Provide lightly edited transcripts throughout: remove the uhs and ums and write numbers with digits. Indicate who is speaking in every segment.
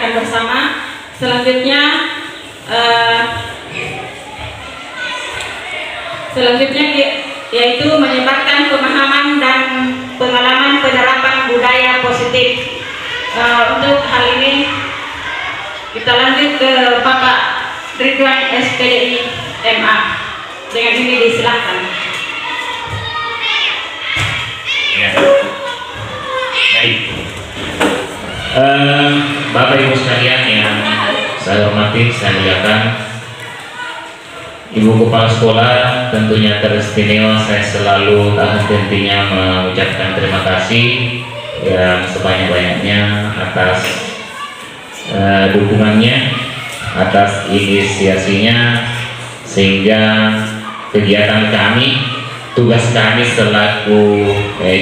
Speaker 1: bicarakan bersama. Selanjutnya yaitu menyebarkan pemahaman dan pengalaman penerapan budaya positif. Untuk hal ini kita lanjut ke Bapak Ridwan SPDI MA. Dengan ini disilahkan.
Speaker 2: Ya. Baik. Bapak Ibu sekalian yang saya hormati, saya muliakan, Ibu Kepala Sekolah tentunya teristimewa. Saya selalu tak henti-hentinya mengucapkan terima kasih yang sebanyak-banyaknya atas dukungannya, atas inisiasinya, sehingga kegiatan kami, tugas kami selaku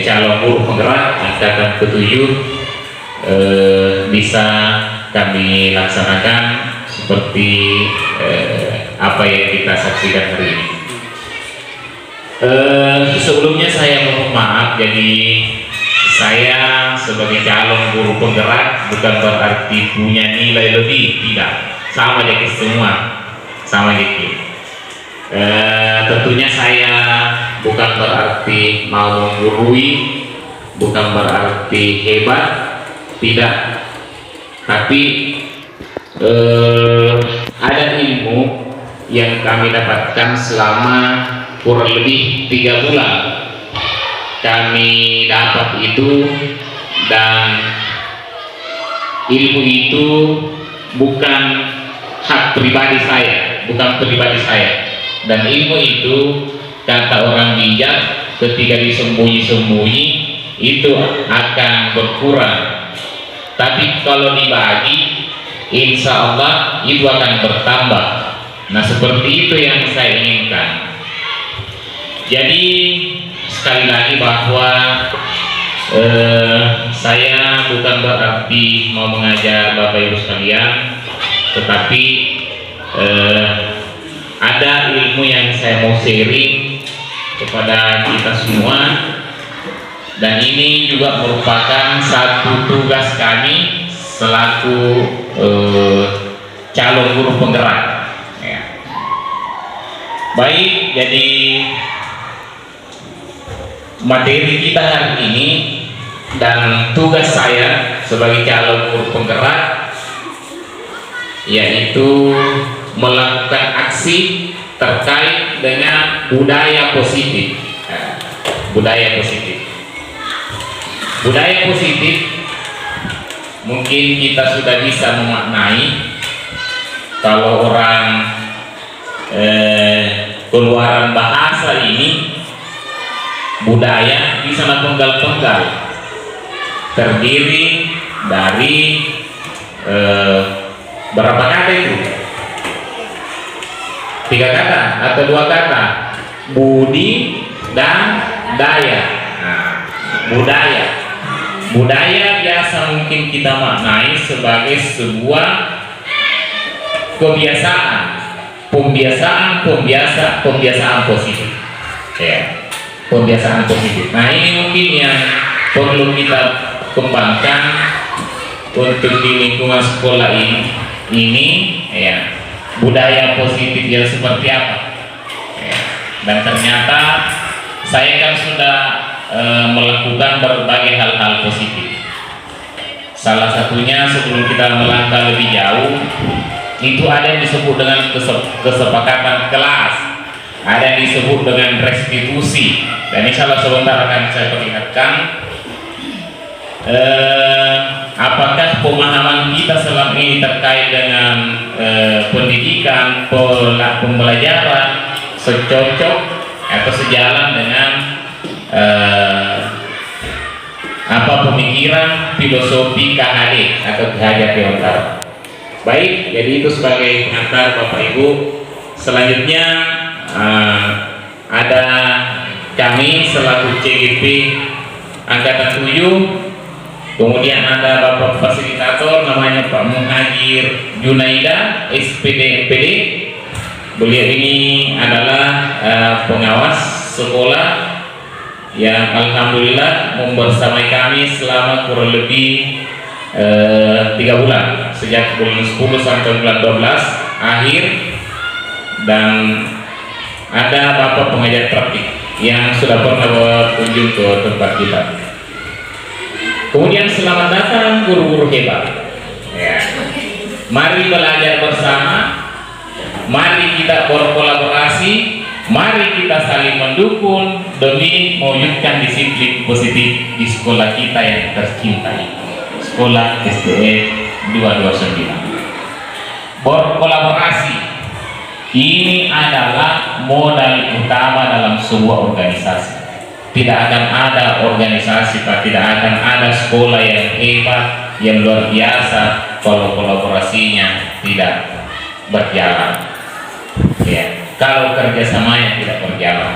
Speaker 2: calon guru penggerak angkatan ke-7 bisa kami laksanakan seperti apa yang kita saksikan hari ini. Sebelumnya saya mohon maaf, jadi saya sebagai calon guru penggerak bukan berarti punya nilai lebih, tidak, sama aja semua, sama aja. Tentunya saya bukan berarti mau menggurui, bukan berarti hebat, tidak, tapi ada ilmu yang kami dapatkan selama kurang lebih 3 bulan kami dapat itu, dan ilmu itu bukan hak pribadi saya, bukan pribadi saya, dan ilmu itu kata orang bijak ketika disembunyi-sembunyi itu akan berkurang, tapi kalau dibagi insya Allah itu akan bertambah. Nah, seperti itu yang saya inginkan. Jadi sekali lagi bahwa saya bukan berarti mau mengajar Bapak Ibu sekalian, tetapi ada ilmu yang saya mau sharing kepada kita semua, dan ini juga merupakan satu tugas kami selaku calon guru penggerak. Ya. Baik, jadi materi kita hari ini dan tugas saya sebagai calon guru penggerak yaitu melakukan aksi terkait dengan budaya positif. Budaya positif. Budaya positif mungkin kita sudah bisa memaknai kalau orang keluaran bahasa ini. Budaya bisa penggal-penggal, terdiri dari berapa kata itu? 3 kata atau 2 kata? Budi dan daya. Nah, budaya biasa mungkin kita maknai sebagai sebuah pembiasaan positif. Ya. Pembiasaan positif. Nah, ini mungkin yang perlu kita kembangkan untuk di lingkungan sekolah ini ya, budaya positif yang seperti apa ya. Dan ternyata saya kan sudah melakukan berbagai hal-hal positif. Salah satunya sebelum kita melangkah lebih jauh, itu ada yang disebut dengan kesepakatan kelas, ada yang disebut dengan restitusi, dan insya Allah sebentar akan saya perlihatkan apakah pemahaman kita selama ini terkait dengan pendidikan, pembelajaran secocok atau sejalan dengan pemikiran filosofi KHD atau Ki Dewantar. Baik, jadi itu sebagai pengantar Bapak Ibu. Selanjutnya ada kami selaku CGP Angkatan 7, kemudian ada Bapak Fasilitator namanya Pak Muhajir Junaida SPD MPD. Beliau ini adalah pengawas sekolah yang alhamdulillah membersamai kami selama kurang lebih 3 bulan, sejak bulan 10 sampai bulan 12 akhir, dan ada bapak pengajar praktik yang sudah pernah berkunjung ke tempat kita. Kemudian selamat datang guru-guru hebat. Ya. Mari belajar bersama, mari kita berkolaborasi, mari kita saling mendukung demi mewujudkan disiplin positif di sekolah kita yang tercintai, Sekolah SDN 229. Berkolaborasi ini adalah modal utama dalam sebuah organisasi. Tidak akan ada organisasi, tidak akan ada sekolah yang hebat, yang luar biasa kalau kolaborasinya tidak berjalan. Ya, kalau kerjasamanya tidak berjalan,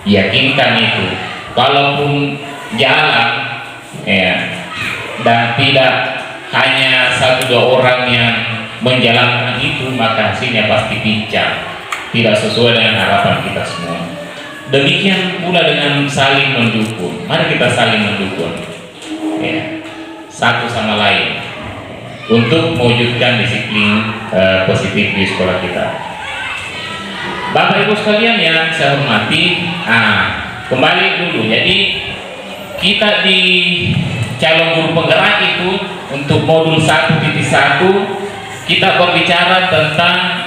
Speaker 2: yakinkan itu. Kalaupun jalan, ya, dan tidak hanya 1-2 orang yang menjalankan itu, maka hasilnya pasti pincang, tidak sesuai dengan harapan kita semua. Demikian pula dengan saling mendukung. Mari kita saling mendukung, ya, satu sama lain untuk mewujudkan disiplin positif di sekolah kita. Bapak Ibu sekalian yang saya hormati, kembali dulu. Jadi kita di calon guru penggerak itu untuk modul 1.1 kita berbicara tentang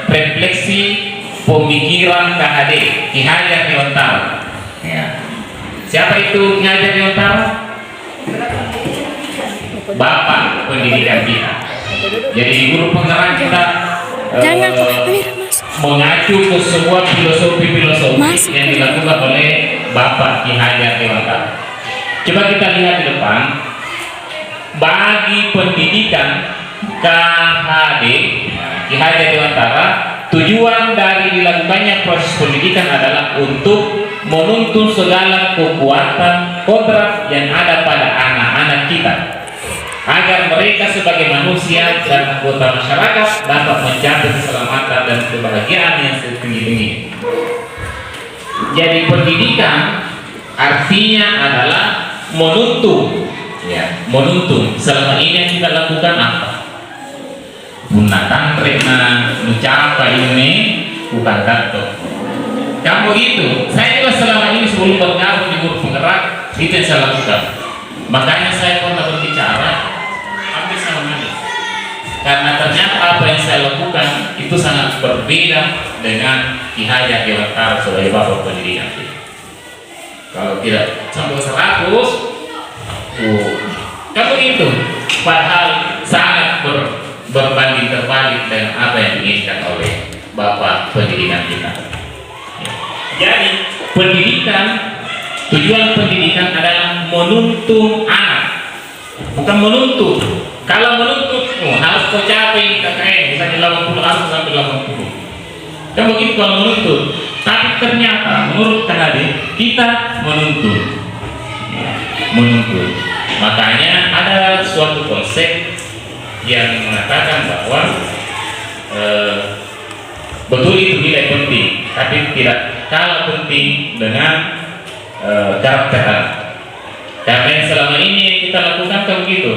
Speaker 2: refleksi pemikiran KHD, Ki Hajar Dewantara. Ya. Siapa itu Ki Hajar Dewantara? Bapak pendidikan kita. Jadi guru penggerak kita mengacu ke sebuah filosofi yang dilakukan oleh Bapak Ki Hajar Dewantara. Coba kita lihat di depan. Bagi pendidikan KHD, Ki Hajar Dewantara, tujuan dari dilakukannya proses pendidikan adalah untuk menuntun segala kekuatan kodrat yang ada pada anak-anak kita, agar mereka sebagai manusia dan anggota masyarakat dapat mencapai keselamatan dan kebahagiaan yang setinggi-tingginya. Jadi pendidikan artinya adalah menuntun, ya, menuntun. Selama ini yang kita lakukan apa? Gunakan rena mencapai ini bukan kantor. Kamu itu, saya juga selama ini sebelum bergabung di guru penggerak itu yang saya lakukan. Makanya saya pernah berbicara hampir sama ini, karena ternyata apa yang saya lakukan itu sangat berbeda dengan Ki Hajar Dewantara sebagai bapak pendidikan. Kalau tidak sampai 100, kamu itu padahal sangat berbanding terbalik dengan apa yang diinginkan oleh bapak pendidikan kita. Jadi pendidikan, tujuan pendidikan adalah menuntun anak, bukan menuntut. Kalau menuntut, harus kau capai KKN misalnya 80 harus sampai 80. Kan begitu kalau menuntut. Tapi ternyata menurut KHD kita menuntun. Makanya ada suatu konsep yang mengatakan bahwa betul itu nilai penting, tapi tidak kalah penting dengan karakter anak. Karena yang selama ini yang kita lakukan kan begitu.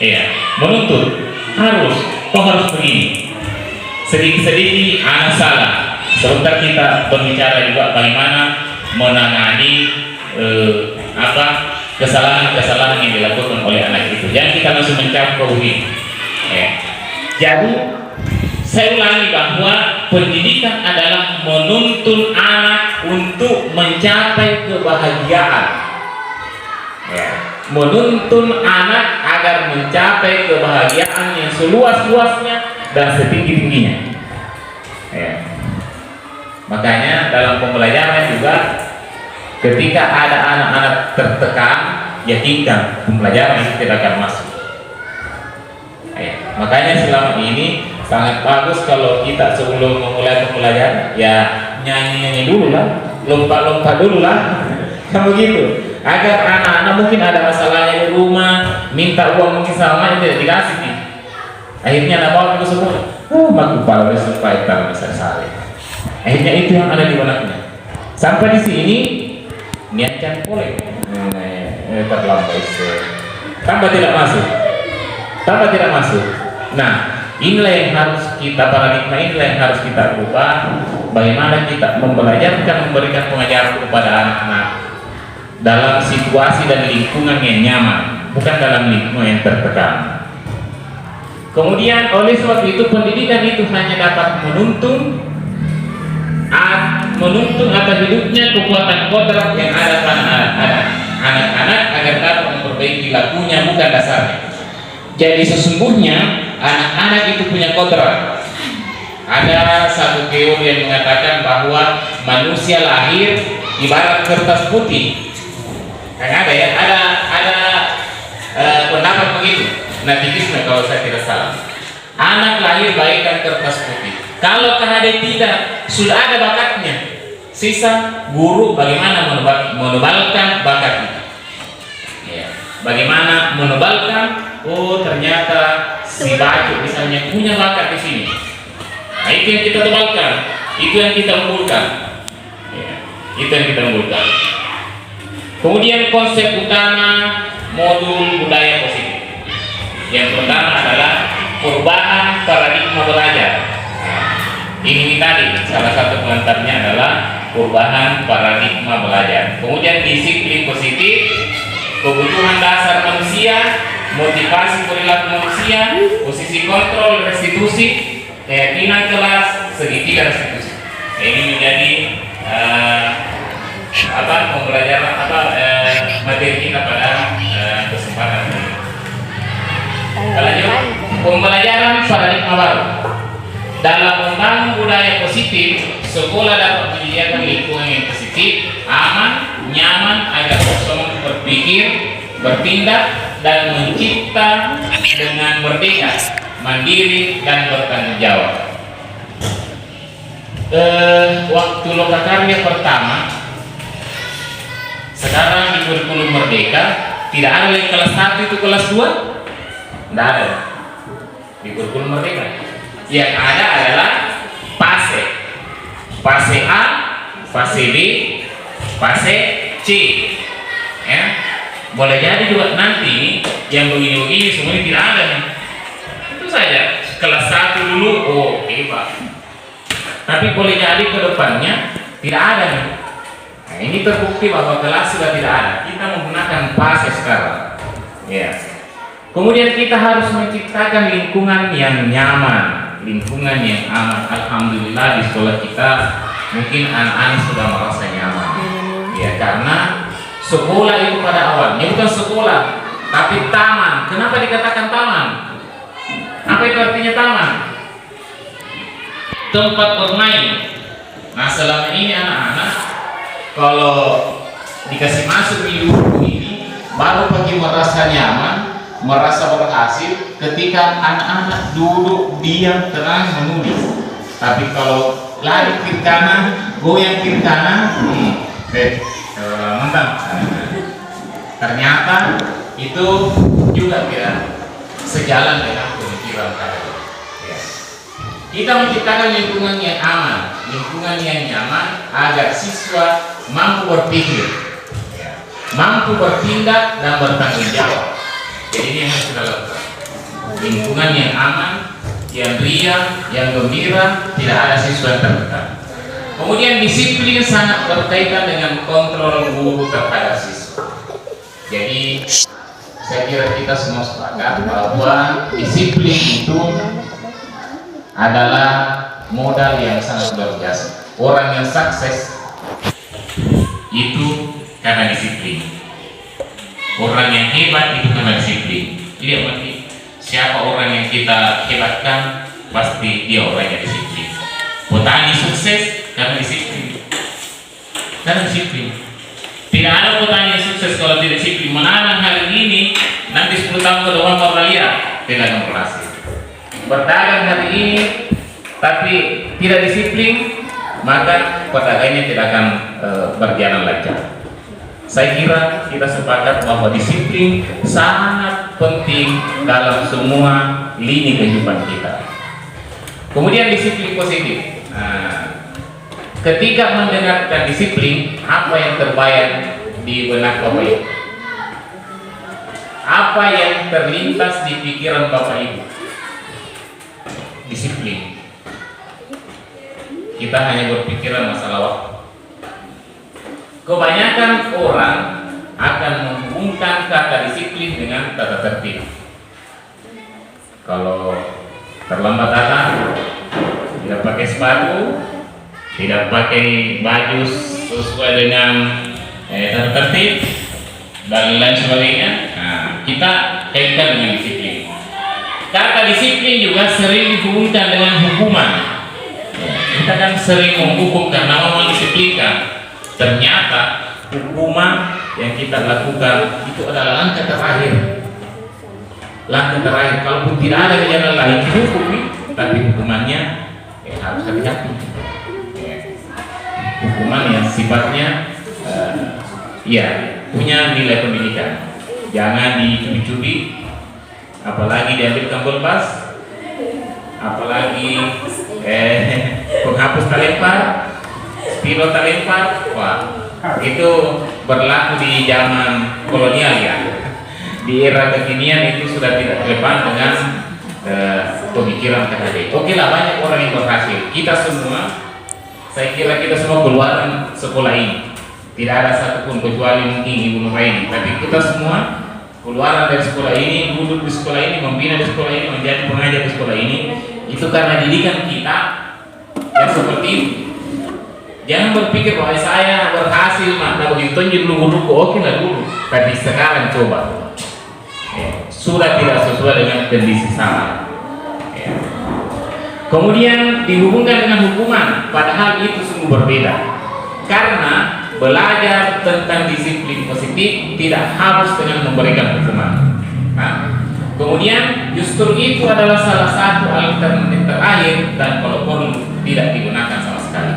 Speaker 2: Iya, menuntut kau harus begini. Sedikit-sedikit anak salah. Sebentar kita berbicara juga bagaimana menangani kesalahan-kesalahan yang dilakukan oleh anak itu. Jangan kita langsung mencampuri. Jadi saya ulangi bahwa pendidikan adalah menuntun anak untuk mencapai kebahagiaan. Menuntun anak agar mencapai kebahagiaan yang seluas-luasnya dan setinggi-tingginya. Makanya dalam pembelajaran juga ketika ada anak-anak tertekan, yakinkan pembelajaran itu tidak akan masuk. Makanya selama ini sangat bagus kalau kita sebelum memulai pembelajaran ya nyanyi-nyanyi dulu lah, lompat-lompat dulu lah, kan begitu. Agar anak-anak mungkin ada masalahnya di rumah, minta uang mungkin sama tidak dikasih nih. Akhirnya anak bawa itu semua, maku pala sampai tak bisa sari. Akhirnya itu yang ada di benaknya. Sampai di sini niatkan boleh terlambat tambah tidak masuk, tambah tidak masuk. Nah, inilah yang harus kita, paradigma inilah yang harus kita ubah. Bagaimana kita membelajarkan, memberikan pengajaran kepada anak-anak dalam situasi dan lingkungan yang nyaman, bukan dalam lingkungan yang tertekan. Kemudian oleh sebab itu pendidikan itu hanya dapat menuntun atas hidupnya kekuatan kodrat yang ada pada anak-anak agar dapat memperbaiki lakunya, bukan dasarnya. Jadi sesungguhnya anak-anak itu punya kodrat. Ada satu teori yang mengatakan bahwa manusia lahir ibarat kertas putih. Kan ada ya, ada pendapat begitu. Nativisme kalau saya tidak salah. Anak lahir bagaikan kertas putih. Kalau ada tidak, sudah ada bakatnya. Sisa guru bagaimana menebalkan bakat itu. Ya. Bagaimana menebalkan? Oh ternyata si Bacu misalnya punya bakat di sini. Nah, itu yang kita tebalkan, itu yang kita unggulkan, ya, itu yang kita unggulkan. Kemudian konsep utama modul budaya positif. Yang pertama adalah perubahan paradigma belajar. Nah, ini tadi salah satu pengantarnya adalah perubahan paradigma belajar. Kemudian disiplin positif, kebutuhan dasar manusia, motivasi perilaku manusia, posisi kontrol, restitusi, keyakinan kelas, segitiga restitusi. Ini menjadi pembelajaran materi kita pada kesempatan ini. Lanjut, pembelajaran paradigma baru. Dalam membangun budaya positif, sekolah dapat menyediakan lingkungan yang positif, aman, nyaman agar semua berpikir, bertindak, dan mencipta dengan merdeka, mandiri, dan bertanggung jawab. Waktu lokakarya pertama, sekarang di kurikulum merdeka tidak ada lagi kelas 1 itu kelas 2, tidak ada di kurikulum merdeka. Yang ada adalah fase A, fase B, fase C, ya. Boleh jadi juga nanti yang begini-begini semuanya tidak ada nih. Itu saja kelas 1 dulu, oh hebat. Tapi boleh jadi ke depannya tidak ada nih. Nah, ini terbukti bahwa kelas sudah tidak ada. Kita menggunakan fase sekarang. Ya. Kemudian kita harus menciptakan lingkungan yang nyaman, lingkungan yang aman. Alhamdulillah di sekolah kita mungkin anak-anak sudah merasa nyaman. Ya, karena sekolah itu pada awalnya bukan sekolah, tapi taman. Kenapa dikatakan taman? Apa itu artinya taman? Tempat bermain. Nah, selama ini anak-anak kalau dikasih masuk di lubuk ini, baru pagi merasa nyaman, merasa berhasil ketika anak-anak duduk diam tenang menulis. Tapi kalau lari kiri kanan, goyang kiri kanan, mantap. Ternyata itu juga tidak sejalan dengan pemikiran kalian. Ya. Kita menciptakan lingkungan yang aman, lingkungan yang nyaman agar siswa mampu berpikir, ya, mampu bertindak dan bertanggung jawab. Jadi ini yang harus kita lakukan. Lingkungan yang aman, yang riang, yang gembira, tidak ada siswa yang tertekan. Kemudian disiplin sangat berkaitan dengan kontrol guru terhadap siswa. Jadi saya kira kita semua sepakat bahwa disiplin itu adalah modal yang sangat luar biasa. Orang yang sukses itu karena disiplin. Orang yang hebat itu karena disiplin. Lihat berarti siapa orang yang kita hebatkan, pasti dia orang yang disiplin. Petani sukses karena disiplin. Karena disiplin. Tidak ada petani yang sukses kalau tidak disiplin. Menanam hari ini, nanti 10 tahun ke depan baru lihat tidak akan berhasil. Berdagang hari ini, tapi tidak disiplin, maka pedagangnya tidak akan berjalan lancar. Saya kira kita sepakat bahwa disiplin sangat penting dalam semua lini kehidupan kita. Kemudian disiplin positif. Ketika mendengarkan disiplin, apa yang terbayang di benak Bapak Ibu? apa yang terlintas di pikiran Bapak Ibu? Disiplin. Kita hanya berpikiran masalah waktu. Kebanyakan orang akan menghubungkan kata disiplin dengan tata tertib. Kalau terlambat datang, tidak pakai sepatu, tidak pakai baju sesuai dengan tata tertib dan lain sebagainya, nah, kita kaitkan dengan disiplin. Kata disiplin juga sering dihubungkan dengan hukuman. Kita kan sering menghukum karena mau mendisiplinkan. Ternyata hukuman yang kita lakukan itu adalah langkah terakhir. Langkah terakhir. Kalaupun tidak ada jalan lain hukum, tapi hukumannya harus hati-hati. Hukuman yang sifatnya punya nilai pendidikan. Jangan dicuri-curi, apalagi diambil tombol pas, apalagi penghapus talempar, spidol talempar. Wah, itu berlaku di zaman kolonial ya. Di era kekinian itu sudah tidak relevan dengan pemikiran KHD. Oke lah, banyak orang yang berhasil. Kita semua, saya kira kita semua keluaran sekolah ini. Tidak ada satupun kecuali mungkin Ibu Nuraini, tapi kita semua keluaran dari sekolah ini, duduk di sekolah ini, membina di sekolah ini, menjadi pengajar di sekolah ini. Itu karena didikan kita yang seperti itu. Jangan berpikir bahwa saya berhasil, maka begitu dulu oke lah dulu, tapi sekarang coba sudah tidak sesuai dengan kondisi sama. Kemudian dihubungkan dengan hukuman, padahal itu sungguh berbeda. Karena belajar tentang disiplin positif tidak harus dengan memberikan hukuman. Nah, kemudian justru itu adalah salah satu alternatif terakhir dan kalau perlu tidak digunakan sama sekali.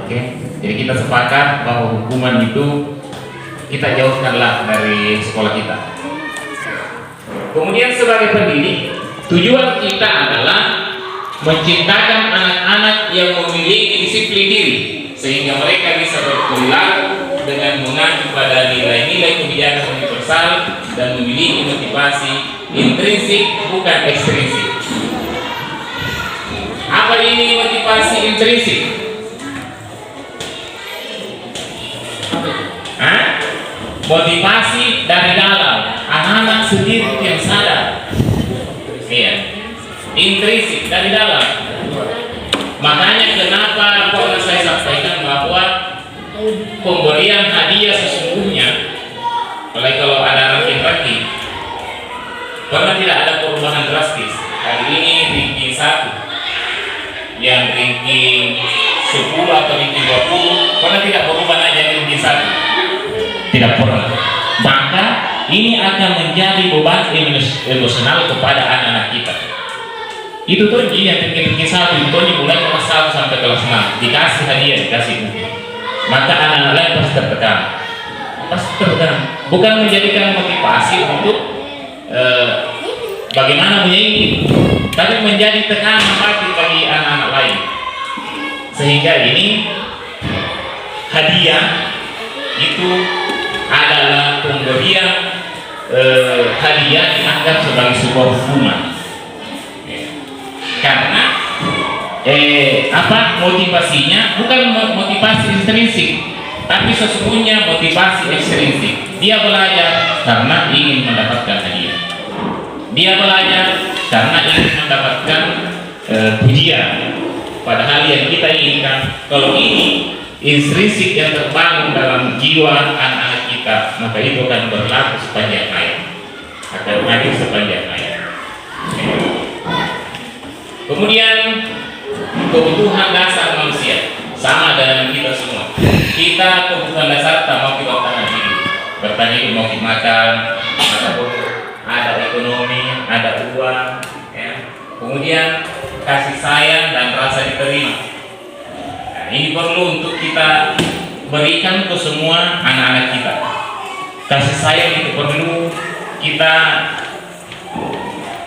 Speaker 2: Oke, jadi kita sepakat bahwa hukuman itu kita jauhkanlah dari sekolah kita. Kemudian sebagai pendidik, tujuan kita adalah menciptakan anak-anak yang memiliki disiplin diri sehingga mereka bisa berperilaku dengan mengacu pada nilai-nilai kebijakan universal dan memiliki motivasi intrinsik bukan ekstrinsik. Apa ini motivasi intrinsik? Motivasi dari dalam, anak-anak sendiri yang sadar. Iya. Intrinsik dari dalam. Makanya kenapa pernah saya sampaikan bahwa pemberian hadiah sesungguhnya, apalagi kalau ada ranking-ranking, karena tidak ada perubahan drastis. Hari ini ranking 1, yang ranking 10 atau ranking 20, karena tidak berubah aja ranking 1, tidak pernah. Maka ini akan menjadi beban emosional kepada anak-anak kita. Itu tuh yang ranking 1 itu mulai kelas 1 sampai kelas 6 dikasih hadiah, dikasih buku. Maka anak-anak lain pasti tertekan. Bukan menjadikan motivasi untuk bagaimana menyaingi, tapi menjadi tekanan bagi anak-anak lain. Sehingga ini hadiah itu adalah pemberian hadiah dianggap sebagai sebuah hukuman. Karena motivasinya bukan motivasi intrinsik, tapi sesungguhnya motivasi ekstrinsik. Dia belajar karena ingin mendapatkan hadiah. Dia belajar karena ingin mendapatkan pujian. Padahal yang kita inginkan, kalau ini intrinsik yang terbangun dalam jiwa anak-anak kita, maka itu akan berlaku sepanjang hayat, akan hadir sepanjang hayat. Kemudian kebutuhan dasar manusia sama dengan kita semua. Kita kebutuhan dasar tak mau kita bertahan hidup, mau kita makan, ada ekonomi, ada uang, ya. Kemudian kasih sayang dan rasa diterima. Nah, ini perlu untuk kita berikan ke semua anak-anak kita. Kasih sayang itu perlu kita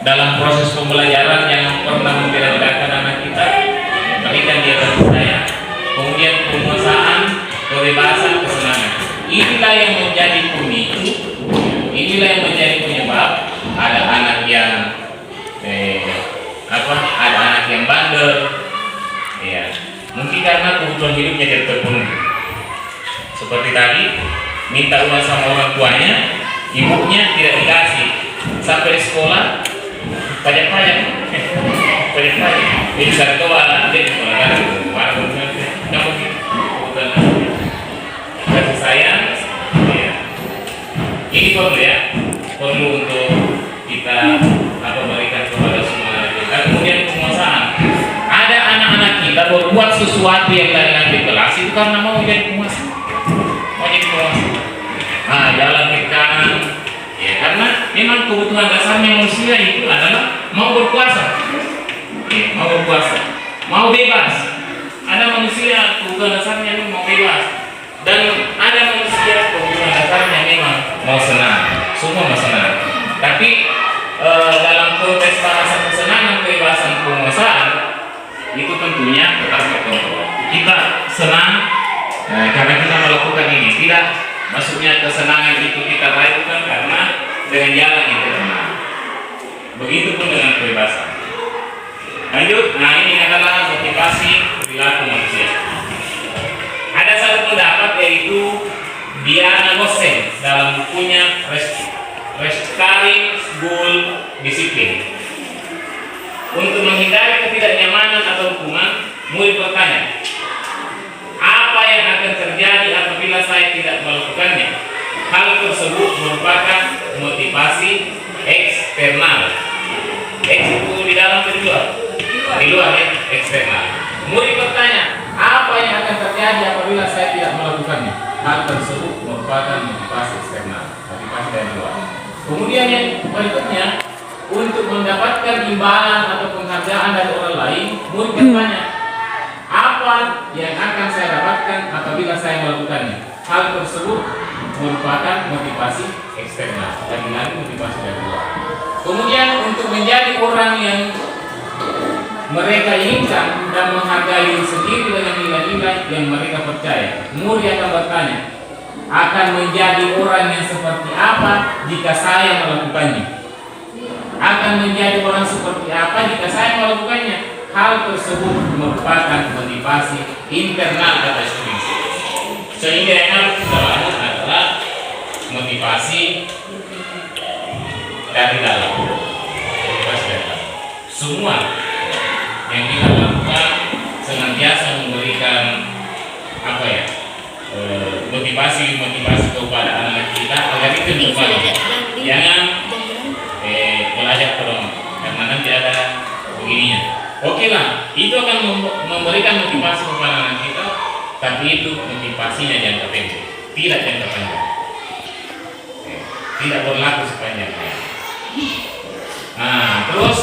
Speaker 2: dalam proses pembelajaran yang pernah membeda-bedakan anak kita, berikan dia kasih sayang. Kemudian penguasaan, kebebasan, kesenangan. Inilah yang menjadi pemicu, ini Inilah yang menjadi penyebab ada anak yang ada anak yang bandel, ya. Mungkin karena kebutuhan hidupnya tidak terpenuhi. Seperti tadi, minta uang sama orang tuanya, ibunya tidak dikasih. Sampai di sekolah, pajak-pajak. Ini saya tahu anak dia di sekolah kan, kamu kasih sayang, ya. Ini perlu untuk kita berikan kepada semua. Dan kemudian penguasaan. Ada anak-anak kita berbuat sesuatu yang lain di kelas itu karena mau jadi penguasa. Jalan ke kanan, ya, karena memang kebutuhan dasarnya manusia itu adalah mau berkuasa, ya, mau bebas. Ada manusia kebutuhan dasarnya itu mau bebas, dan ada manusia kebutuhan dasarnya memang mau senang, semua mau senang. Tapi dalam konteks bahasa kesenangan, kebebasan, penguasaan itu tentunya tetap terkontrol. Kita senang karena kita melakukan ini, tidak maksudnya kesenangan itu kita raihkan karena dengan jalan itu tenang. Begitupun dengan kebebasan. Lanjut, ini adalah motivasi perilaku manusia. Ada satu pendapat yaitu Diana Gossen dalam bukunya Restoring School Discipline. Untuk menghindari ketidaknyamanan atau hukuman, murid bertanya, apa yang akan terjadi apabila saya tidak melakukannya? Hal tersebut merupakan motivasi eksternal. X itu di dalam di luar ya, eksternal. Murid bertanya, apa yang akan terjadi apabila saya tidak melakukannya? Hal tersebut merupakan motivasi eksternal, motivasi dari luar. Kemudian yang berikutnya, untuk mendapatkan imbalan atau penghargaan dari orang lain, murid bertanya, apa yang akan saya dapatkan apabila saya melakukannya? Hal tersebut merupakan motivasi eksternal, lagi-lagi motivasi dari luar. Kemudian untuk menjadi orang yang mereka inginkan dan menghargai sendiri dengan nilai-nilai yang mereka percaya, murid akan bertanya, akan menjadi orang yang seperti apa jika saya melakukannya? Akan menjadi orang seperti apa jika saya melakukannya? Hal tersebut merupakan motivasi internal atau ekstrinsik. Sehingga yang harus kita bangun adalah motivasi dari dalam. Semua yang kita lakukan senantiasa memberikan motivasi kepada anak kita agar itu berbalik. Jangan belajar terus karena nanti ada begininya. Oke lah, itu akan memberikan motivasi kepada anak kita, tapi itu motivasinya jangka pendek, tidak jangka panjang. Tidak berlaku sepanjang hayat. Terus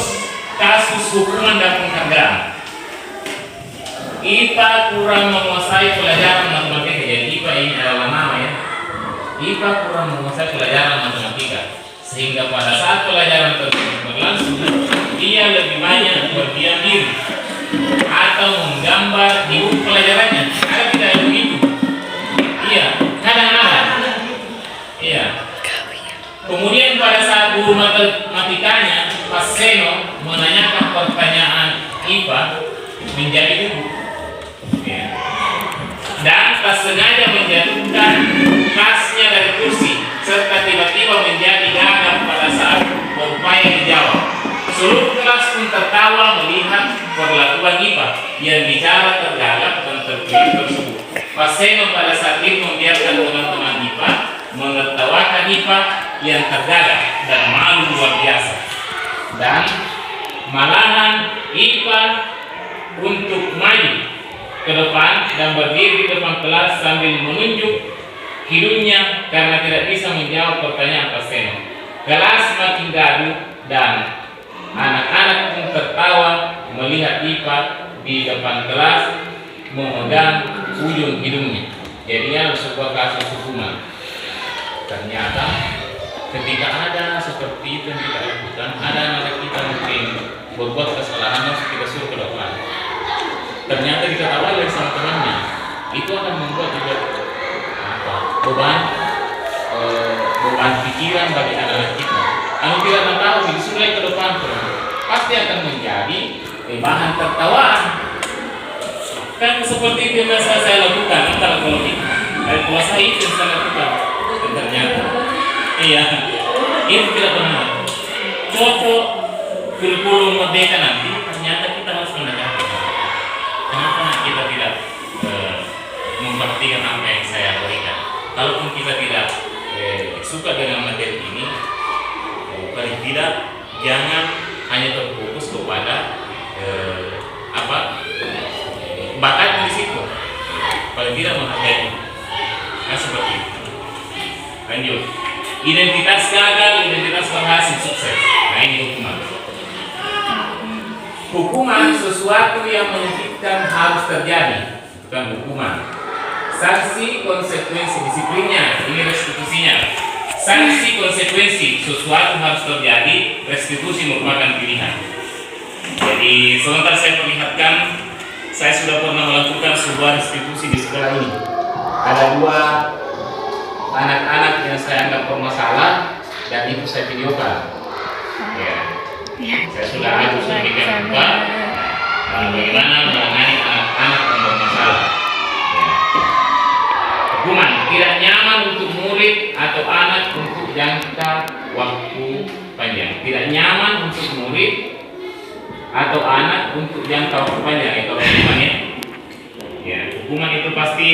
Speaker 2: kasus hukuman dan penghargaan. IPA kurang menguasai pelajaran matematika. Jadi IPA ini adalah nama ya. IPA kurang menguasai pelajaran matematika, sehingga pada saat pelajaran tersebut berlangsung, dia lebih banyak berdiam diri atau menggambar di buku pelajarannya. Ada tidak begitu? Iya, kadang-kadang. Iya. Kemudian pada saat guru matematikanya, Pak Seno, menanyakan pertanyaan IPA menjadi buku. Ya. Dan tak sengaja menjatuhkan tasnya dari kursi, serta tiba-tiba menjadi gagap pada saat berupaya dijawab. Seluruh kelas pun tertawa melihat perlakuan IPA yang bicara tergagap dan terpilih tersebut. Pak Seno pada saat itu membiarkan teman-teman IPA menertawakan IPA yang tergagap dan malu luar biasa. Dan malahan IPA untuk maju ke depan dan berdiri di depan kelas sambil menunjuk hidungnya karena tidak bisa menjawab pertanyaan Pak Seno. Kelas makin gaduh dan anak-anak pun tertawa melihat IPA di depan kelas memegang ujung hidungnya. Jadinya sebuah kasus hukuman. Ternyata ketika ada seperti itu yang kita lakukan, ada anak kita mungkin berbuat kesalahan, harus kita suruh ke depan. Ternyata diketahui oleh sama temannya, itu akan membuat juga beban beban pikiran bagi anak-anak kita. Anu tidak tahu di sungai ke depan pasti akan menjadi bahan tertawaan. Kan seperti itu yang saya lakukan antara kalau puasa itu yang saya lakukan. Dan ternyata iya itu tidak benar. Cocok kurikulum merdeka nanti ternyata kita harus menegakkan. Kenapa kita tidak memperhatikan apa yang saya berikan? Kalaupun kita tidak suka dengan materi ini, paling tidak jangan hanya terfokus kepada bakat di situ. Paling tidak menghargai. Nah, seperti itu. Lanjut. Identitas gagal, identitas berhasil, sukses. Nah, ini hukuman. Hukuman sesuatu yang menyakitkan harus terjadi, bukan hukuman. Sanksi, konsekuensi, disiplinnya, ini restitusinya. Sanksi, konsekuensi, sesuatu harus terjadi, restitusi merupakan pilihan. Jadi sebentar saya perlihatkan, saya sudah pernah melakukan sebuah restitusi di sekolah ini. Ada 2 anak-anak yang saya anggap bermasalah dan itu saya videokan. Ya. Saya sudah adu sedemikian rupa bagaimana menangani anak-anak yang bermasalah. Hukuman tidak nyaman untuk murid atau anak untuk jangka waktu panjang. Tidak nyaman untuk murid atau anak untuk jangka waktu panjang. Itu hukumannya. Ya, hukuman itu pasti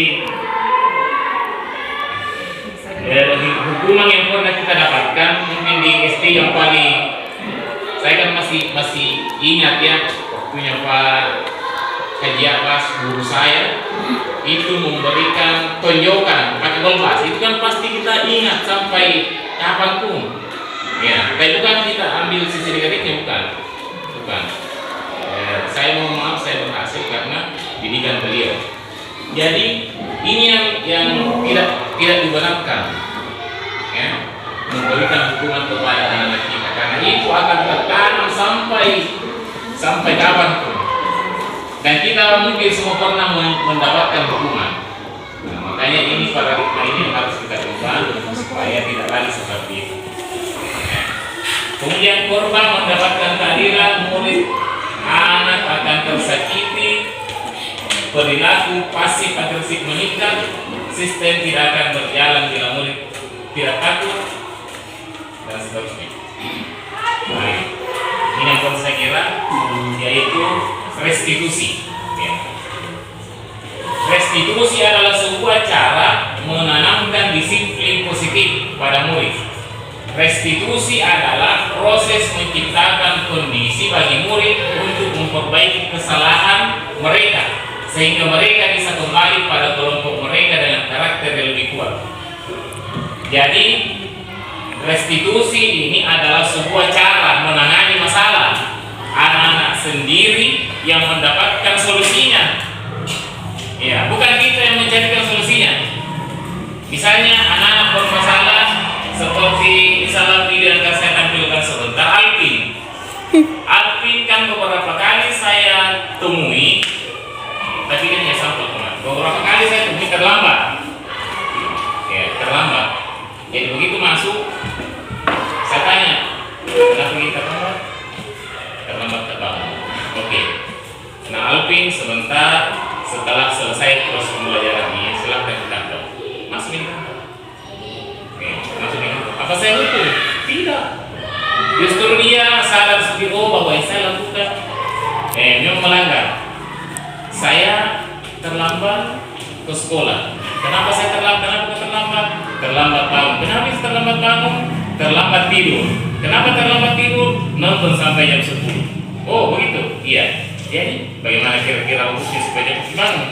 Speaker 2: hukuman yang pernah kita dapatkan mungkin di SD yang paling saya kan masih ingat ya waktunya Pak Haji Abbas guru saya itu memberikan tonjokan pakai bombas, itu kan pasti kita ingat sampai kapanpun ya. Tapi bukan kita ambil sisi negatifnya, bukan. Saya mohon maaf saya berhasil karena didikan beliau. Jadi ini yang tidak dibenarkan ya, memberikan hukuman kepada anak kita karena itu akan tertanam sampai kapanpun. Dan kita mungkin semua pernah mendapatkan hukuman. Nah, makanya ini paradigma ini yang harus kita ubah supaya tidak lagi seperti itu. Ya. Kemudian korban mendapatkan keadilan, murid anak akan tersakiti, perilaku pasif agresif meningkat, sistem tidak akan berjalan bila murid tidak takut dan seterusnya. Nah, ini yang perlu saya kira yaitu restitusi. Ya. Restitusi adalah sebuah cara menanamkan disiplin positif pada murid. Restitusi adalah proses menciptakan kondisi bagi murid untuk memperbaiki kesalahan mereka sehingga mereka bisa kembali pada kelompok mereka dengan karakter yang lebih kuat. Jadi restitusi ini adalah sebuah cara menangani masalah anak-anak sendiri yang mendapatkan solusinya. Ya, bukan kita yang mencarikan solusinya. Misalnya anak-anak bermasalah seperti misalnya video yang saya tampilkan sebentar, Alvin kan beberapa kali saya temui, tapi dia hanya sampel teman. Beberapa kali saya temui terlambat. Ya, terlambat. Jadi begitu masuk, saya tanya, kenapa kita terlambat? Terlambat terbangun. Oke. Nah, Alvin sebentar setelah selesai proses pembelajaran ini silahkan ke kantor. Masukin kantor. Oke, masukin kantor. Apa saya hukum? Tidak. Justru dia sadar seperti bahwa yang saya lakukan memang melanggar. Saya terlambat ke sekolah. Kenapa saya terlambat? Kenapa terlambat? Terlambat bangun. Kenapa terlambat bangun? Terlambat tidur. Kenapa terlambat tidur? Nonton sampai jam 10. Oh begitu? Iya. Jadi bagaimana kira-kira hukumnya supaya cepat bangun?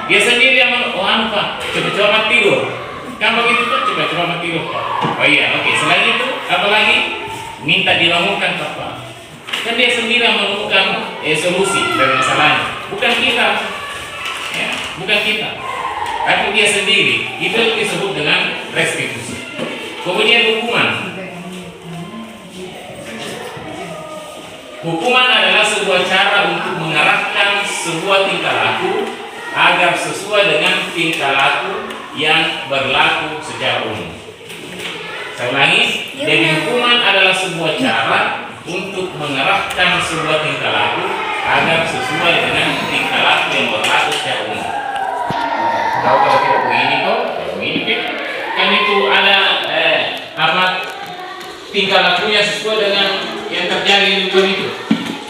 Speaker 2: Dia sendiri yang Pak, coba tidur. Kan begitu tuh, coba tidur Pak. Oh iya, oke. Selain itu, apalagi minta dibangunkan Pak. Kan dia sendiri yang menemukan solusi dari masalahnya. Bukan kita, ya, bukan kita. Tapi dia sendiri. Itu disebut dengan restitusi. Kemudian hukuman. Hukuman adalah sebuah cara untuk mengarahkan sebuah tingkah laku agar sesuai dengan tingkah laku yang berlaku secara umum. Saya ulangi, jadi hukuman adalah sebuah cara untuk mengarahkan sebuah tingkah laku agar sesuai dengan tingkah laku yang berlaku secara umum. Tahu kalau kita begini kok, begini kan itu ada tingkah lakunya sesuai dengan yang terjadi di dunia itu.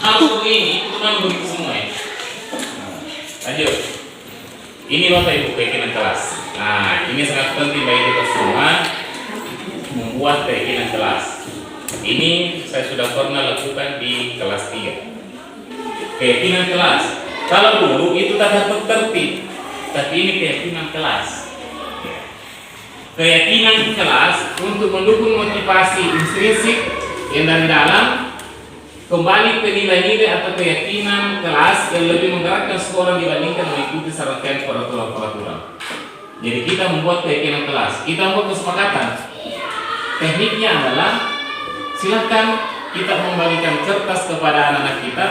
Speaker 2: Harus begini, itu kan begitu semua ya. Lanjut. Ini Bapak Ibu keyakinan kelas. Nah, ini sangat penting bagi kita semua membuat keyakinan kelas. Ini saya sudah pernah lakukan di kelas 3. Keyakinan kelas. Kalau dulu itu tata tertib, tapi ini keyakinan kelas. Keyakinan kelas untuk mendukung motivasi intrinsik yang dari dalam, kembali ke nilai-nilai atau keyakinan kelas yang lebih menggerakkan seseorang dibandingkan mengikuti serangkaian peraturan-peraturan. Jadi kita membuat keyakinan kelas, kita membuat kesepakatan. Tekniknya adalah silakan kita membagikan kertas kepada anak-anak kita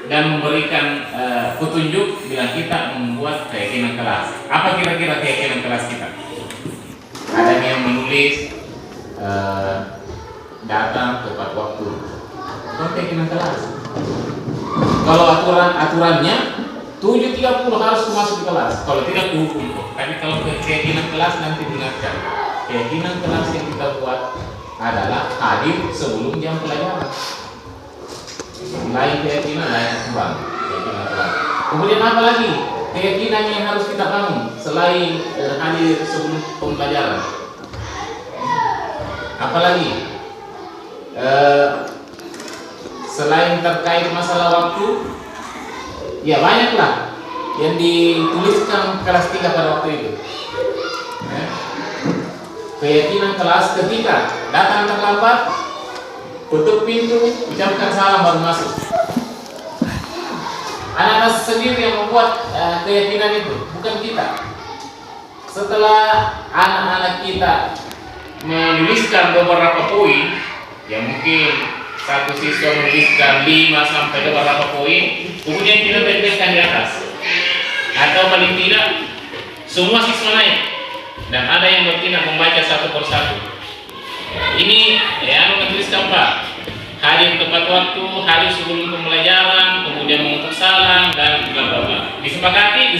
Speaker 2: dan memberikan petunjuk bila kita membuat keyakinan kelas. Apa kira-kira keyakinan kelas kita? Ada yang menulis datang tepat waktu. Itu keyakinan kelas. Kalau aturannya 7.30 harus masuk di kelas. Kalau tidak dihukum. Tapi kalau keyakinan kelas nanti diingatkan. Keyakinan kelas yang kita buat adalah hadir sebelum jam pelajaran. Lain keyakinan lain kembang. Keyakinan kelas. Kemudian apa lagi? Keyakinan yang harus kita bangun selain hadir sebelum pembelajaran. Apalagi selain terkait masalah waktu, ya banyaklah yang dituliskan kelas 3 pada waktu itu. Keyakinan kelas ketika datang terlambat, tutup pintu, ucapkan salam baru masuk. Anak-anak sendiri yang membuat keyakinan itu, bukan kita. Setelah anak-anak kita menuliskan beberapa poin, yang mungkin satu siswa menuliskan 5 sampai beberapa poin, kemudian kita tempelkan di atas. Atau paling tidak, semua siswa naik dan ada yang bertindak membaca satu persatu. Ini menuliskan Pak, hadir tepat waktu, hadir sebelum pembelajaran, kemudian mengutuk salam dan bla bla bla. Disepakati.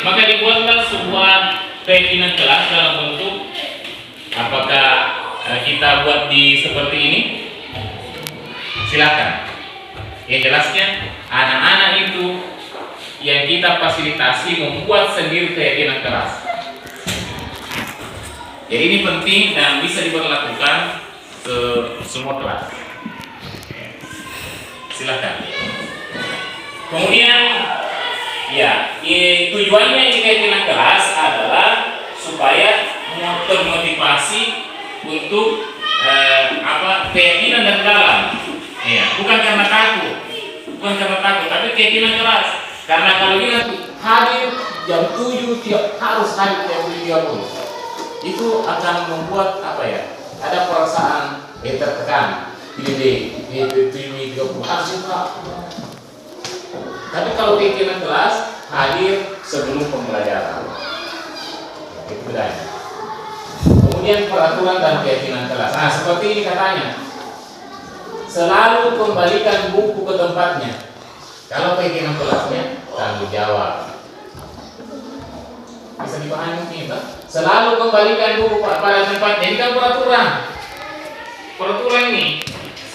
Speaker 2: Maka dibuatlah sebuah keyakinan kelas dalam bentuk apakah kita buat di seperti ini? Silakan. Yang jelasnya anak-anak itu yang kita fasilitasi membuat sendiri keyakinan kelas. Jadi ini penting dan bisa diberlakukan ke semua kelas. Silakan. Kemudian tujuannya ini keyakinan kelas adalah supaya termotivasi untuk keyakinan dan dalam. Bukan karena takut, tapi keyakinan keras. Karena kalau kita hadir jam 7 harus hadir jam 7.30, itu akan membuat ada perasaan tertekan. Di 7.30 harus juga. Tapi kalau keyakinan keras, hadir sebelum pembelajaran. Itu bedanya. Kemudian peraturan dan keyakinan kelas. Nah, seperti ini katanya. Selalu kembalikan buku ke tempatnya. Kalau keyakinan kelasnya, tanggung jawab. Bisa dipahami mungkin, Pak? Selalu kembalikan buku pada tempatnya. Ini kan peraturan. Peraturan ini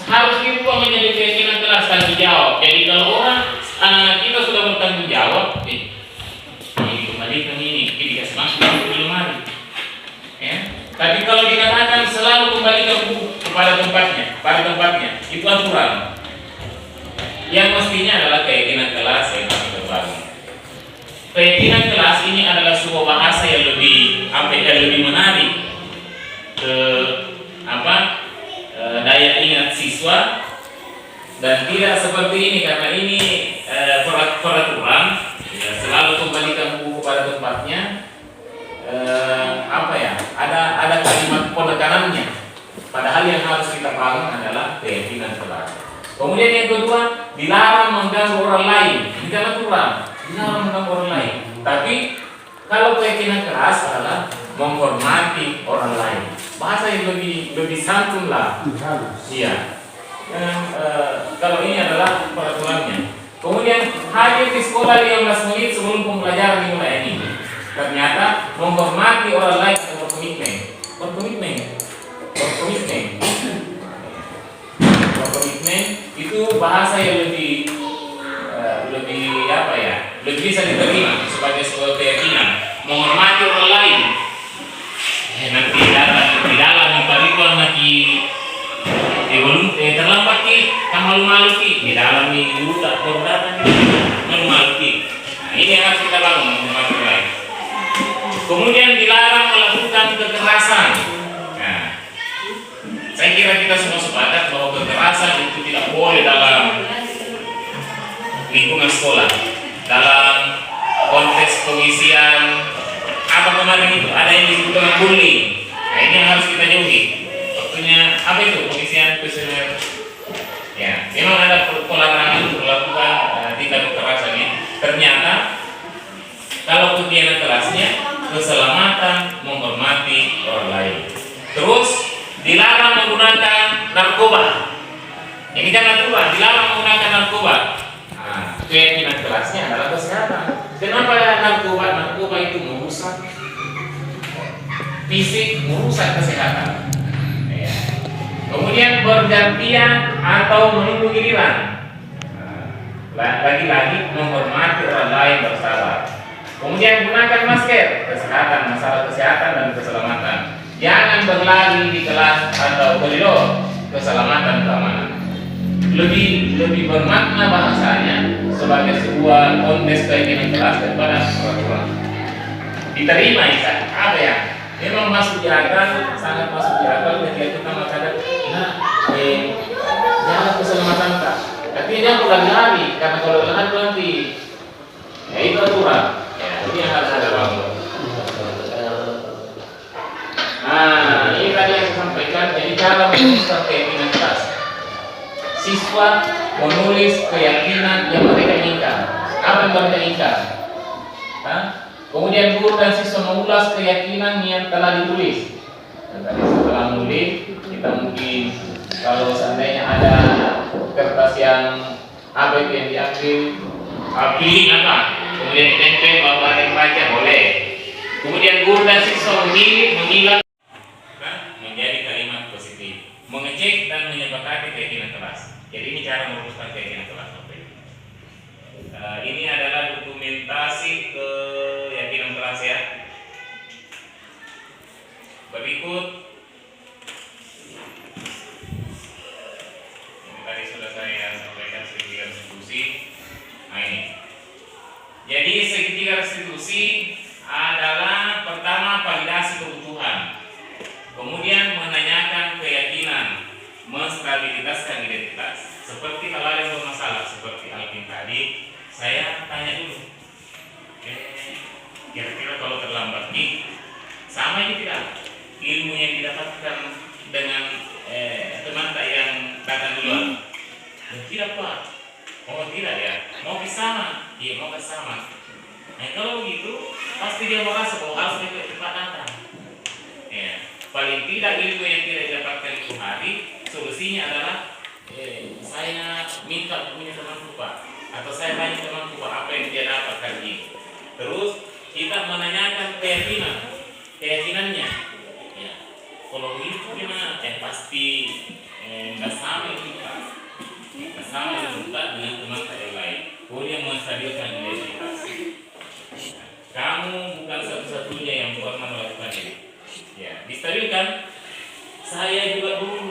Speaker 2: harus dirubah menjadi keyakinan kelas, tanggung jawab. Jadi kalau anak-anak kita sudah bertanggung jawab, ini kembalikan ini, dikasih masuk di lemari. Tapi kalau dikatakan selalu kembalikan buku pada tempatnya, itu aturan. Yang mestinya adalah keyakinan kelas yang kami terbangun. Keyakinan kelas ini adalah sebuah bahasa yang lebih menarik daya ingat siswa dan tidak seperti ini karena ini peraturan. Selalu kembalikan buku pada tempatnya. Ada kalimat penekanannya. Padahal yang harus kita bangun adalah keyakinan kelas. Kemudian yang kedua, dilarang mengganggu orang lain. Bukan aturan, dilarang mengganggu orang lain. Tapi kalau keyakinan keras adalah menghormati orang lain. bahasa yang lebih santun lah. Iya. Dan, kalau ini adalah peraturannya. Kemudian hadir di sekolah 15 menit sebelum pembelajaran dimulai ini. Ternyata menghormati orang lain atau berkomitmen itu bahasa yang lebih apa ya? Lebih bisa diterima sebagai sebuah keyakinan. Menghormati orang lain. Nanti di dalam pariwan nanti belum terlambat ki, malu-malu ki di dalam nih dulu tak baru datang malu-malu ki. Nah, ini yang harus kita bangun menghormati orang lain. Kemudian dilarang melakukan kekerasan. Nah, saya kira kita semua sepakat bahwa kekerasan itu tidak boleh dalam lingkungan sekolah, dalam konteks pengisian apa kemarin itu ada yang disebut dengan bullying. Nah, ini yang harus kita jauhi. Waktunya apa itu pengisian kuesioner? Ya, memang ada pelarangan untuk melakukan tindak kekerasan ini. Ternyata kalau kegiatan kelasnya keselamatan menghormati orang lain. Terus dilarang menggunakan narkoba. Ini kan narkoba, dilarang menggunakan narkoba. Nah, keyakinan kelasnya adalah kesehatan. Kenapa narkoba itu merusak fisik, merusak kesehatan. Ya. Kemudian bergantian atau menunggu giliran. Lagi-lagi menghormati orang lain bersabar. Kemudian gunakan masker, kesehatan, masalah kesehatan dan keselamatan. Jangan berlari di kelas atau koridor, keselamatan keamanan. Lebih bermakna bahasanya sebagai sebuah konteks keyakinan kelas daripada peraturan. Diterima ya, apa ya? Memang masuk di akal, sangat masuk di akal ketika kita mengatakan, jangan keselamatan tak. Tapi jangan lari-lari, karena kalau lari nanti, ya itu aturan. Ya, ini yang harus ada bangun. Nah, ini tadi yang saya sampaikan. Jadi cara menuliskan keyakinan kelas. Siswa menulis keyakinan yang mereka inginkan. Apa yang mereka inginkan? Kemudian guru dan siswa mengulas keyakinan yang telah ditulis. Dan tadi setelah menulis, kita mungkin kalau seandainya ada kertas yang apa itu yang diambil, pilih apa, kemudian ditempel bahwa ada yang baca boleh. Kemudian guru dan siswa mengilat menjadi kalimat positif, mengecek dan menyepakati keyakinan kelas. Jadi ini cara merumuskan keyakinan kelas. Ini adalah dokumentasi keyakinan kelas ya. Berikut ini tadi sudah saya sampaikan segitiga restitusi. Nah ini. Jadi segitiga restitusi adalah pertama validasi kebutuhan, kemudian menanyakan keyakinan, menstabilitaskan identitas. Seperti hal yang bermasalah seperti Alvin tadi, saya tanya dulu, kira-kira kalau terlambat nih, sama ini tidak ilmu yang didapatkan dengan teman yang datang duluan? Tidak Pak, oh tidak ya, mau bersama, iya mau bersama. Nah kalau begitu, pasti dia merasa bahwa harus cepat datang. Ya, paling tidak ilmu yang tidak didapatkan itu hari, solusinya adalah saya minta punya temanku Pak, atau saya tanya temanku Pak apa yang dia dapatkan ini. Terus kita menanyakan keyakinannya. Ya, kalau begitu gimana? Pasti nggak sama itu Pak, nggak sama itu Pak dengan teman saya lain. Kemudian menstabilkan identitas. Kamu bukan satu-satunya yang pernah melakukan ini. Ya, distabilkan. Saya juga dulu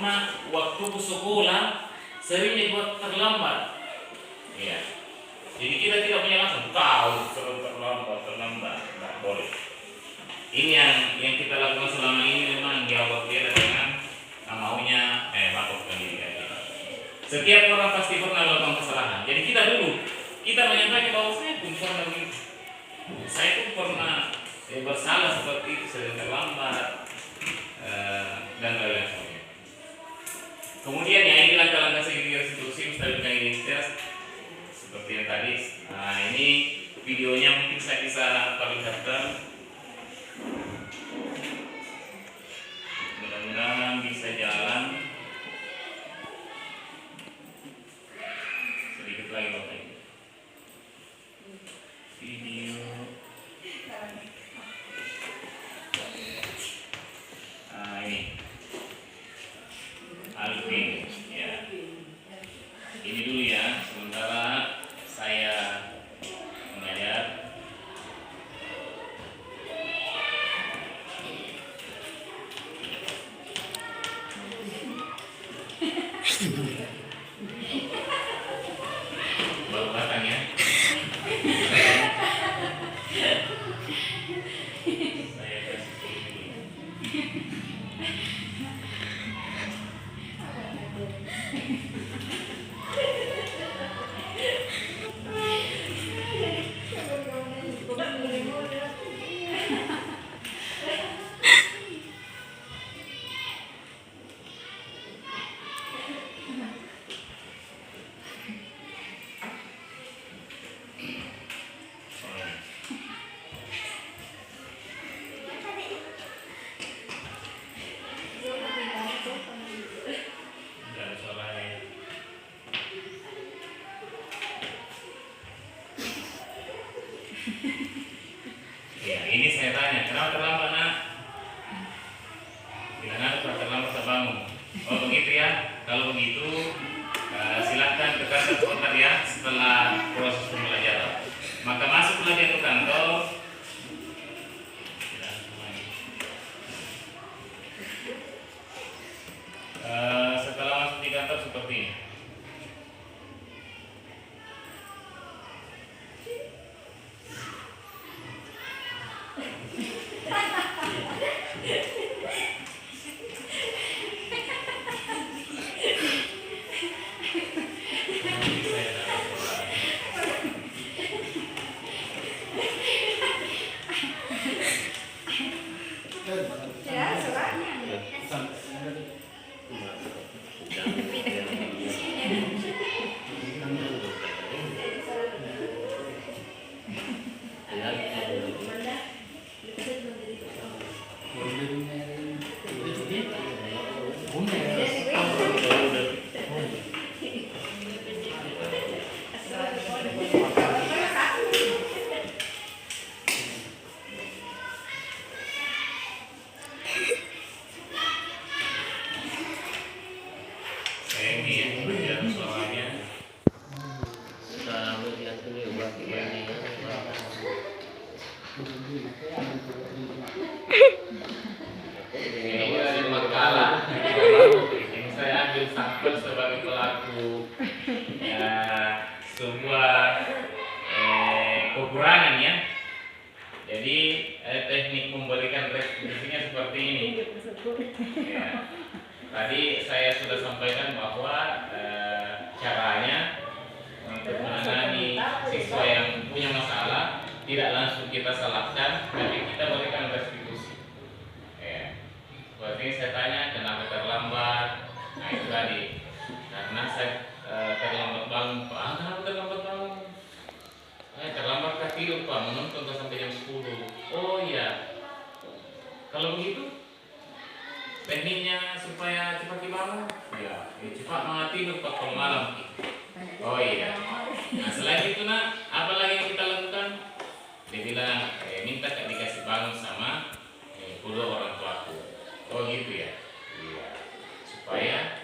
Speaker 2: waktu sekolah sering dibuat terlambat. Ya. Jadi kita tidak punya langsung tahu terlambat, tidak boleh. Ini yang kita lakukan selama ini memang jawab dia dengan maunya melakukan diri. Setiap orang pasti pernah melakukan kesalahan. Jadi kita menyampaikan bahwa saya pun pernah begitu. Saya pun pernah bersalah seperti itu, sering terlambat dan lain-lain sebagainya. Kemudian yang ini langkah-langkah segitiga restitusi menstabilkan identitas seperti yang tadi. Nah ini videonya mungkin saya bisa perlihatkan. Mudah-mudahan bisa jalan. Sedikit lagi Bapak Ibu. Video. Nah ini Alvin ya. Ini dulu ya, sementara saya mengajar. Baru datang ya. Saya kasih dulu. Dari suaranya. Ya, ini saya tanya, kenapa terlambat nak? Bilang apa terlambat terbangun? Oh begitu ya. Kalau begitu, silakan ke kantor sebentar ya setelah proses pembelajaran. Maka masuklah dia ke kantor. Setelah masuk di kantor seperti ini. Ini dari makalah. Ini saya ambil sampel sebagai pelaku ya, sebuah kekurangan ya. Jadi teknik memberikan restitusinya seperti ini. Ya. Tadi saya sudah sampaikan bahwa caranya untuk menangani siswa yang punya masalah tidak langsung kita salahkan, tapi kita berikan restitusi. Ya. Seperti ini saya tanya kenapa terlambat. Nah itu tadi karena saya terlambat bangun. Pak, kenapa terlambat bangun? Terlambat kah tidur Pak, menonton sampai jam 10. Oh iya. Kalau begitu tekniknya supaya cepat dibangun, ya cepat banget tidur Pak kalau malam. Oh iya. Nah selain itu nak, apa lagi yang kita lakukan? Dia bilang minta dikasih bangun sama kedua orang tuaku. Oh gitu ya. Iya. Supaya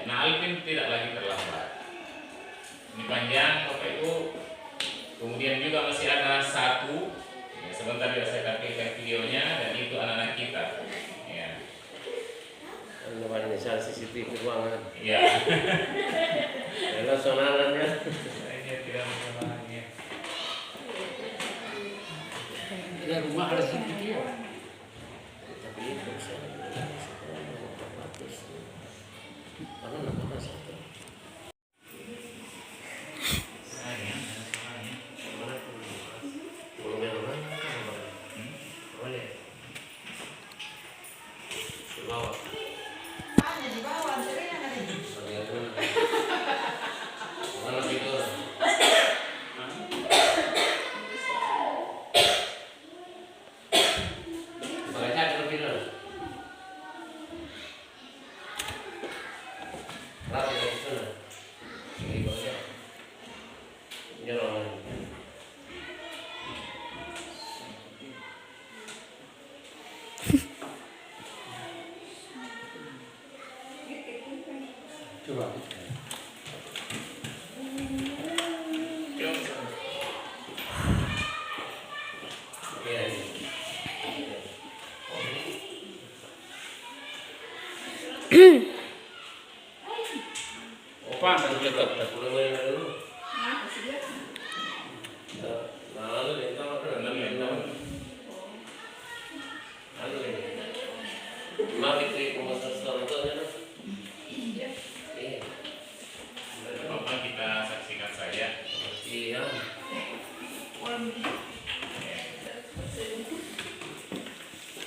Speaker 2: Alvin tidak lagi terlambat. Ini panjang Bapak Ibu. Kemudian juga masih ada satu. Ya, sebentar ya saya tampilkan videonya dan itu anak-anak kita. Ya.
Speaker 3: Namanya CCTV ruangan.
Speaker 2: Iya.
Speaker 3: Kalau sonarannya.
Speaker 2: Saya tidak masalahnya.
Speaker 3: Ada rumah ada CCTV. Tapi itu saya. Karena nama satu. Rapi dari sana. Ini banyak. Jalan. Coba. Ya, ini. Opa, kan kita tak pulang main dulu. Nah, lalu dia tahu kan, lalu mati tu pemasar selanjutnya. Iya.
Speaker 2: Bapak kita saksikan saja.
Speaker 3: Iya.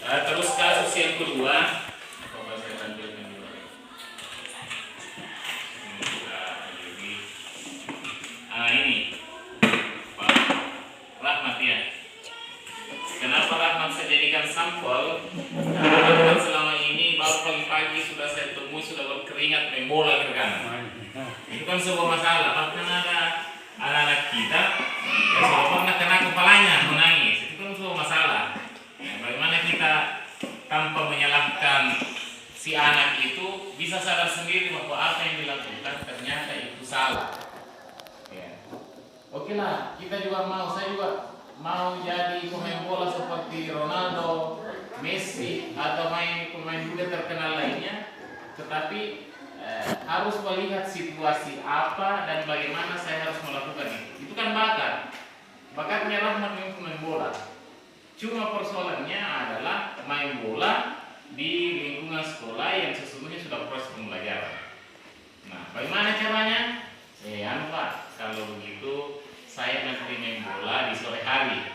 Speaker 2: Terus kasus yang kedua, coba saya tampilkan dulu. Ini Pak Rahmat ya. Kenapa Rahmat saya jadikan sampel? Karena selama ini baru pagi-pagi sudah saya temui sudah berkeringat membola ke kanan. Itu kan sebuah masalah. Bahkan ada anak-anak kita yang sudah pernah kena kepalanya menangis. Itu kan sebuah masalah. Bagaimana kita tanpa menyalahkan si anak itu bisa sadar sendiri bahwa apa yang dilakukan ternyata itu salah. Ya. Oke lah, saya juga mau jadi pemain bola seperti Ronaldo, Messi atau pemain muda terkenal lainnya, tetapi harus melihat situasi apa dan bagaimana saya harus melakukan itu. Itu kan bakatnya Rahmat memang pemain bola. Cuma persoalannya adalah main bola di lingkungan sekolah yang sesungguhnya sudah proses pembelajaran. Nah, bagaimana caranya? Pak, kalau begitu saya nanti main bola di sore hari.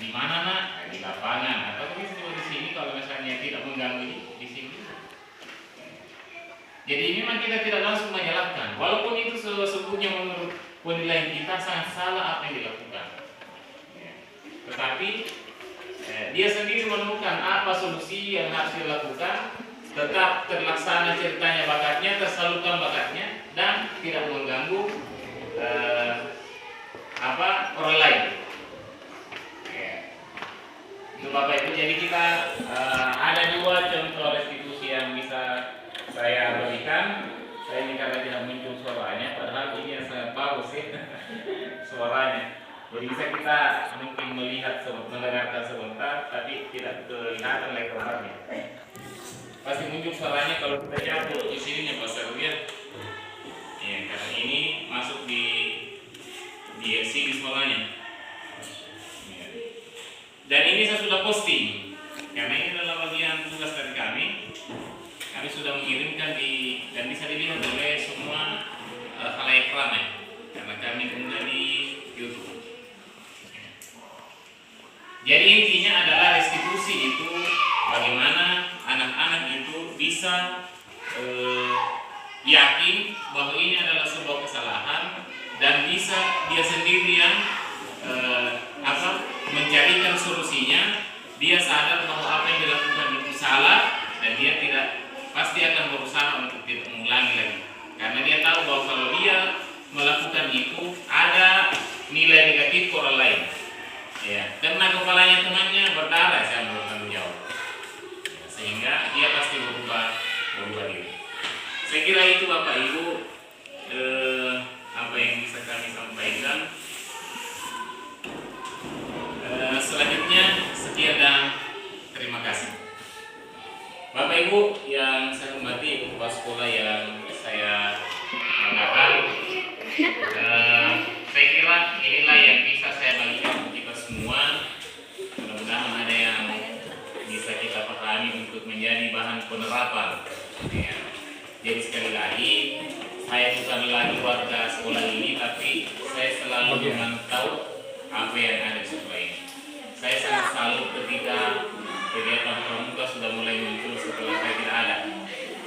Speaker 2: Di mana nak? Di lapangan atau bisa juga di sini kalau misalnya tidak mengganggu di sini. Jadi memang kita tidak langsung menyalahkan, walaupun itu sesungguhnya menurut penilaian kita sangat salah apa yang dilakukan. Tetapi dia sendiri menemukan apa solusi yang harus dilakukan, tetap terlaksana ceritanya bakatnya, tersalurkan bakatnya, dan tidak mengganggu orang lain. Itu Bapak Ibu. Jadi kita ada dua contoh restitusi yang bisa saya berikan. Saya ini karena tidak muncul suaranya, padahal ini yang sangat bagus ya suaranya. Jadi bisa kita mungkin mendengarkan sebentar, tapi tidak kelihatan lekarnya. Pasti muncul suaranya kalau kita jatuh di sininya Pak Sarwir. Ya, karena ini masuk di sini suaranya. Ya. Dan ini saya sudah posting, karena ini adalah bagian tugas dari kami. Kami sudah mengirimkan dan bisa dilihat oleh semua khalayak ramai, karena kami unggah di YouTube. Jadi intinya adalah restitusi itu bagaimana anak-anak itu bisa yakin bahwa ini adalah sebuah kesalahan dan bisa dia sendiri yang mencarikan solusinya. Dia sadar bahwa apa yang dilakukan itu salah dan dia pasti akan berusaha untuk tidak mengulangi lagi, karena dia tahu bahwa kalau dia melakukan itu ada nilai negatif ke orang lain. Ya, karena kepalanya temannya berdarah, saya bertanggung jawab. Sehingga dia pasti berubah diri. Saya kira itu Bapak Ibu apa yang bisa kami sampaikan. Selanjutnya sekian dan terima kasih. Bapak Ibu yang saya hormati, kepala sekolah yang saya banggakan, saya kira inilah yang bisa saya bagikan untuk kita semua. Mudah-mudahan ada yang bisa kita pahami untuk menjadi bahan penerapan. Ya. Jadi sekali lagi, saya bukan lagi warga sekolah ini, tapi saya selalu memantau apa yang ada di sekolah ini. Saya sangat salut ketika kegiatan pramuka sudah mulai muncul setelah saya tidak ada.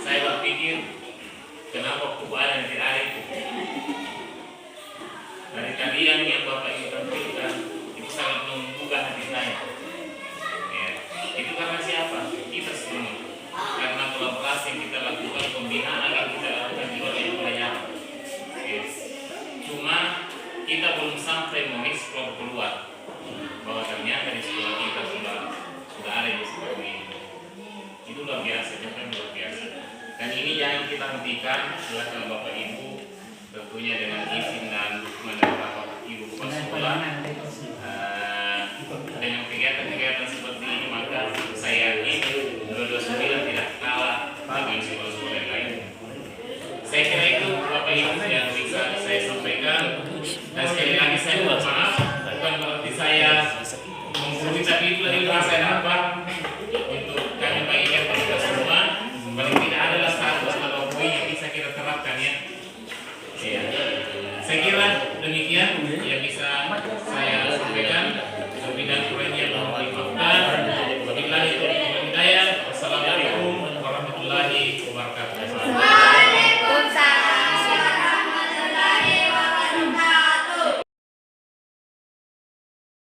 Speaker 2: Saya berpikir, kenapa ada yang tidak ada itu? Dari kalian yang Bapak Ibu tampilkan, itu sangat membuka hati saya. Ya. Itu karena siapa? Kita semua. Karena kolaborasi yang kita lakukan, pembinaan yang kita lakukan di luar ini jangan kita hentikan. Silakan Bapak Ibu, tentunya dengan izin dan dukungan dari Bapak Ibu Kepala Sekolah. Dengan kegiatan-kegiatan seperti ini, maka saya yakin 229 tidak kalah dengan sekolah-sekolah yang lain. Saya kira itu Bapak Ibu yang bisa saya sampaikan. Dan sekali lagi saya mohon maaf, bukan berarti saya menggurui, tapi itulah yang saya dapat untuk kami bagikan kepada semua. Paling tidak adalah satu atau poin yang bisa kita terapkan ya. Ya. Saya kira demikian yang bisa saya sampaikan. Lebih dan kurangnya